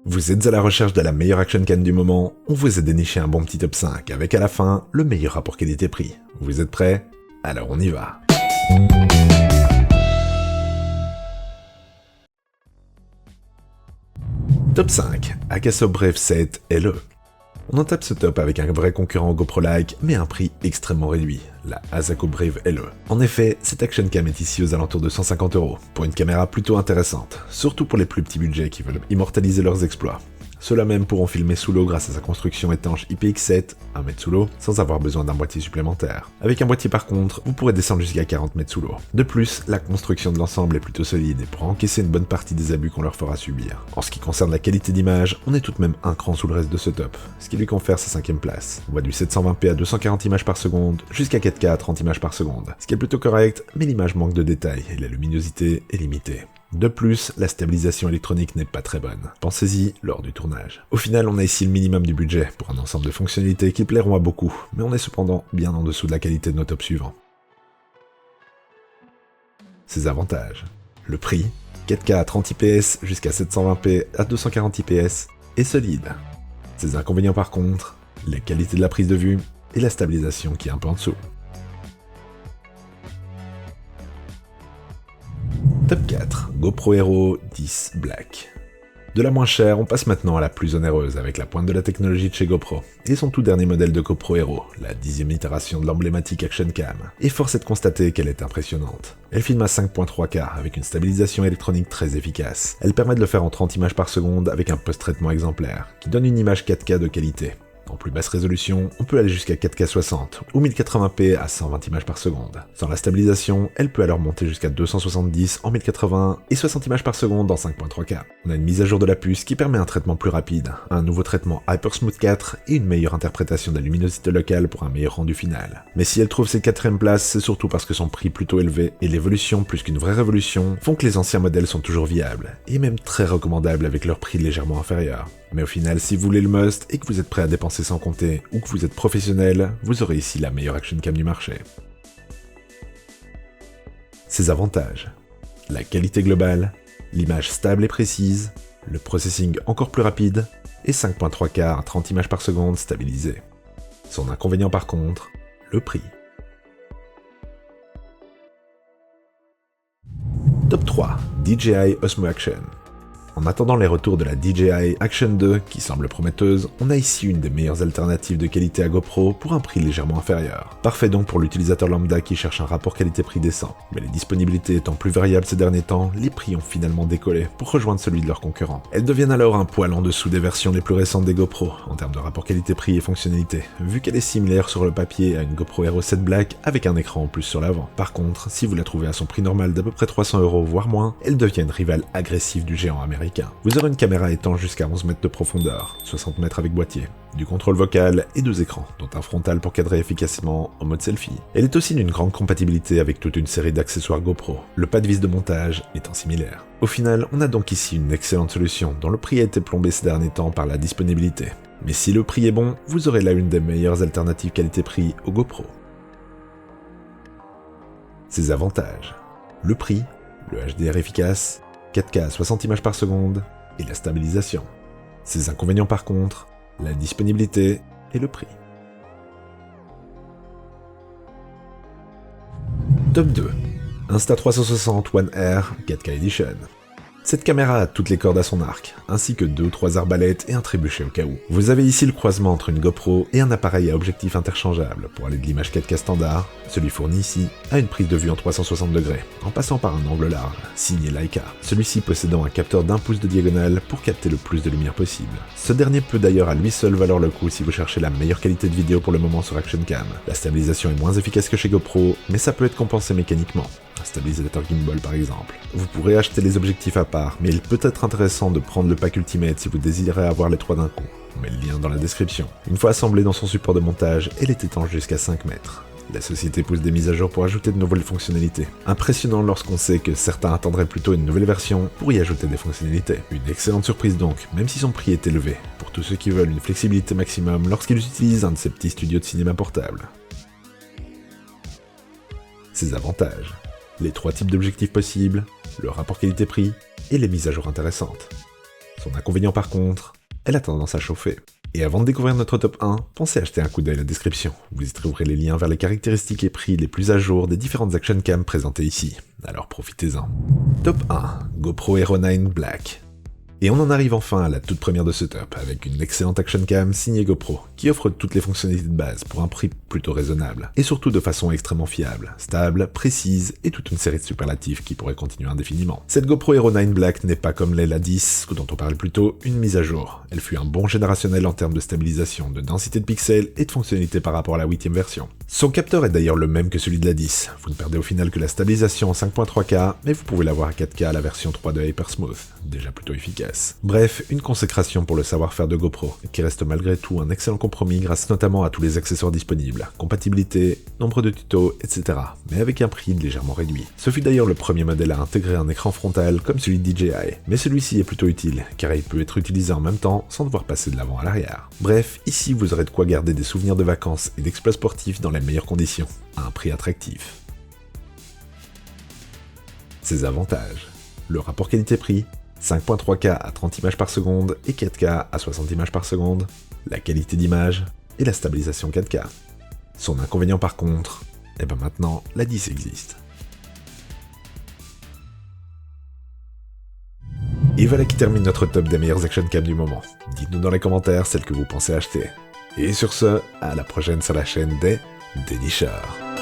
Vous êtes à la recherche de la meilleure action cam du moment, on vous a déniché un bon petit top 5 avec à la fin le meilleur rapport qualité-prix. Vous êtes prêts? Alors on y va. Top 5, Akaso Brave 7 LE. On en tape ce top avec un vrai concurrent GoPro-like, mais à un prix extrêmement réduit, la Asako Brave LE. En effet, cette action cam est ici aux alentours de 150€, pour une caméra plutôt intéressante, surtout pour les plus petits budgets qui veulent immortaliser leurs exploits. Ceux-là même pourront filmer sous l'eau grâce à sa construction étanche IPX7, 1 mètre sous l'eau, sans avoir besoin d'un boîtier supplémentaire. Avec un boîtier par contre, vous pourrez descendre jusqu'à 40 mètres sous l'eau. De plus, la construction de l'ensemble est plutôt solide et pourra encaisser une bonne partie des abus qu'on leur fera subir. En ce qui concerne la qualité d'image, on est tout de même un cran sous le reste de ce top, ce qui lui confère sa 5ème place. On va du 720p à 240 images par seconde, jusqu'à 4K à 30 images par seconde, ce qui est plutôt correct, mais l'image manque de détails et la luminosité est limitée. De plus, la stabilisation électronique n'est pas très bonne. Pensez-y lors du tournage. Au final, on a ici le minimum du budget pour un ensemble de fonctionnalités qui plairont à beaucoup, mais on est cependant bien en dessous de la qualité de nos tops suivants. Ses avantages. Le prix, 4K à 30 IPS jusqu'à 720p à 240 IPS, est solide. Ses inconvénients par contre, la qualité de la prise de vue et la stabilisation qui est un peu en dessous. Top 4, GoPro Hero 10 Black. De la moins chère, on passe maintenant à la plus onéreuse avec la pointe de la technologie de chez GoPro et son tout dernier modèle de GoPro Hero, la 10e itération de l'emblématique Action Cam. Et force est de constater qu'elle est impressionnante. Elle filme à 5.3K avec une stabilisation électronique très efficace. Elle permet de le faire en 30 images par seconde avec un post-traitement exemplaire, qui donne une image 4K de qualité. En plus basse résolution, on peut aller jusqu'à 4K 60 ou 1080p à 120 images par seconde. Sans la stabilisation, elle peut alors monter jusqu'à 270 en 1080 et 60 images par seconde en 5.3K. On a une mise à jour de la puce qui permet un traitement plus rapide, un nouveau traitement HyperSmooth 4 et une meilleure interprétation de la luminosité locale pour un meilleur rendu final. Mais si elle trouve ses 4ème places, c'est surtout parce que son prix plutôt élevé et l'évolution plus qu'une vraie révolution font que les anciens modèles sont toujours viables et même très recommandables avec leur prix légèrement inférieur. Mais au final, si vous voulez le must et que vous êtes prêt à dépenser sans compter ou que vous êtes professionnel, vous aurez ici la meilleure action cam du marché. Ses avantages. La qualité globale, l'image stable et précise, le processing encore plus rapide et 5.3K à 30 images par seconde stabilisé. Son inconvénient par contre, le prix. Top 3, DJI Osmo Action. En attendant les retours de la DJI Action 2, qui semble prometteuse, on a ici une des meilleures alternatives de qualité à GoPro pour un prix légèrement inférieur. Parfait donc pour l'utilisateur lambda qui cherche un rapport qualité-prix décent. Mais les disponibilités étant plus variables ces derniers temps, les prix ont finalement décollé pour rejoindre celui de leurs concurrents. Elles deviennent alors un poil en dessous des versions les plus récentes des GoPro, en termes de rapport qualité-prix et fonctionnalité, vu qu'elle est similaire sur le papier à une GoPro Hero 7 Black avec un écran en plus sur l'avant. Par contre, si vous la trouvez à son prix normal d'à peu près 300€, voire moins, elle devient une rivale agressive du géant américain. Vous aurez une caméra étanche jusqu'à 11 mètres de profondeur, 60 mètres avec boîtier, du contrôle vocal et 2 écrans, dont un frontal pour cadrer efficacement en mode selfie. Elle est aussi d'une grande compatibilité avec toute une série d'accessoires GoPro, le pas de vis de montage étant similaire. Au final, on a donc ici une excellente solution dont le prix a été plombé ces derniers temps par la disponibilité. Mais si le prix est bon, vous aurez là une des meilleures alternatives qualité-prix au GoPro. Ses avantages. Le prix, le HDR efficace, 4K à 60 images par seconde et la stabilisation. Ses inconvénients par contre, la disponibilité et le prix. Top 2. Insta360 One Air 4K Edition. Cette caméra a toutes les cordes à son arc, ainsi que 2 ou 3 arbalètes et un trébuchet au cas où. Vous avez ici le croisement entre une GoPro et un appareil à objectif interchangeable pour aller de l'image 4K standard, celui fourni ici, à une prise de vue en 360 degrés, en passant par un angle large, signé Leica, celui-ci possédant un capteur d'1 pouce de diagonale pour capter le plus de lumière possible. Ce dernier peut d'ailleurs à lui seul valoir le coup si vous cherchez la meilleure qualité de vidéo pour le moment sur Action Cam. La stabilisation est moins efficace que chez GoPro, mais ça peut être compensé mécaniquement. Un stabilisateur gimbal par exemple. Vous pourrez acheter les objectifs à part, mais il peut être intéressant de prendre le pack Ultimate si vous désirez avoir les 3 d'un coup. On met le lien dans la description. Une fois assemblée dans son support de montage, elle est étanche jusqu'à 5 mètres. La société pousse des mises à jour pour ajouter de nouvelles fonctionnalités. Impressionnant lorsqu'on sait que certains attendraient plutôt une nouvelle version pour y ajouter des fonctionnalités. Une excellente surprise donc, même si son prix est élevé, pour tous ceux qui veulent une flexibilité maximum lorsqu'ils utilisent un de ces petits studios de cinéma portable. Ses avantages. Les 3 types d'objectifs possibles, le rapport qualité-prix et les mises à jour intéressantes. Son inconvénient par contre, elle a tendance à chauffer. Et avant de découvrir notre top 1, pensez à jeter un coup d'œil à la description. Vous y trouverez les liens vers les caractéristiques et prix les plus à jour des différentes action cam présentées ici. Alors profitez-en. Top 1, GoPro Hero 9 Black. Et on en arrive enfin à la toute première de ce top, avec une excellente action cam signée GoPro, qui offre toutes les fonctionnalités de base pour un prix plutôt raisonnable, et surtout de façon extrêmement fiable, stable, précise, et toute une série de superlatifs qui pourraient continuer indéfiniment. Cette GoPro Hero 9 Black n'est pas comme la 10, dont on parle plutôt, une mise à jour. Elle fut un bon générationnel en termes de stabilisation, de densité de pixels et de fonctionnalités par rapport à la 8ème version. Son capteur est d'ailleurs le même que celui de la 10, vous ne perdez au final que la stabilisation en 5.3K, mais vous pouvez l'avoir à 4K à la version 3 de Hypersmooth, déjà plutôt efficace. Bref, une consécration pour le savoir-faire de GoPro, qui reste malgré tout un excellent compromis grâce notamment à tous les accessoires disponibles, compatibilité, nombre de tutos, etc., mais avec un prix légèrement réduit. Ce fut d'ailleurs le premier modèle à intégrer un écran frontal comme celui de DJI, mais celui-ci est plutôt utile, car il peut être utilisé en même temps sans devoir passer de l'avant à l'arrière. Bref, ici vous aurez de quoi garder des souvenirs de vacances et d'exploits sportifs dans les meilleures conditions, à un prix attractif. Ses avantages. Le rapport qualité-prix, 5.3K à 30 images par seconde et 4K à 60 images par seconde, la qualité d'image et la stabilisation 4K. Son inconvénient par contre, et ben maintenant la 10 existe. Et voilà qui termine notre top des meilleures action cam du moment. Dites-nous dans les commentaires celles que vous pensez acheter. Et sur ce, à la prochaine sur la chaîne des Dénicheurs.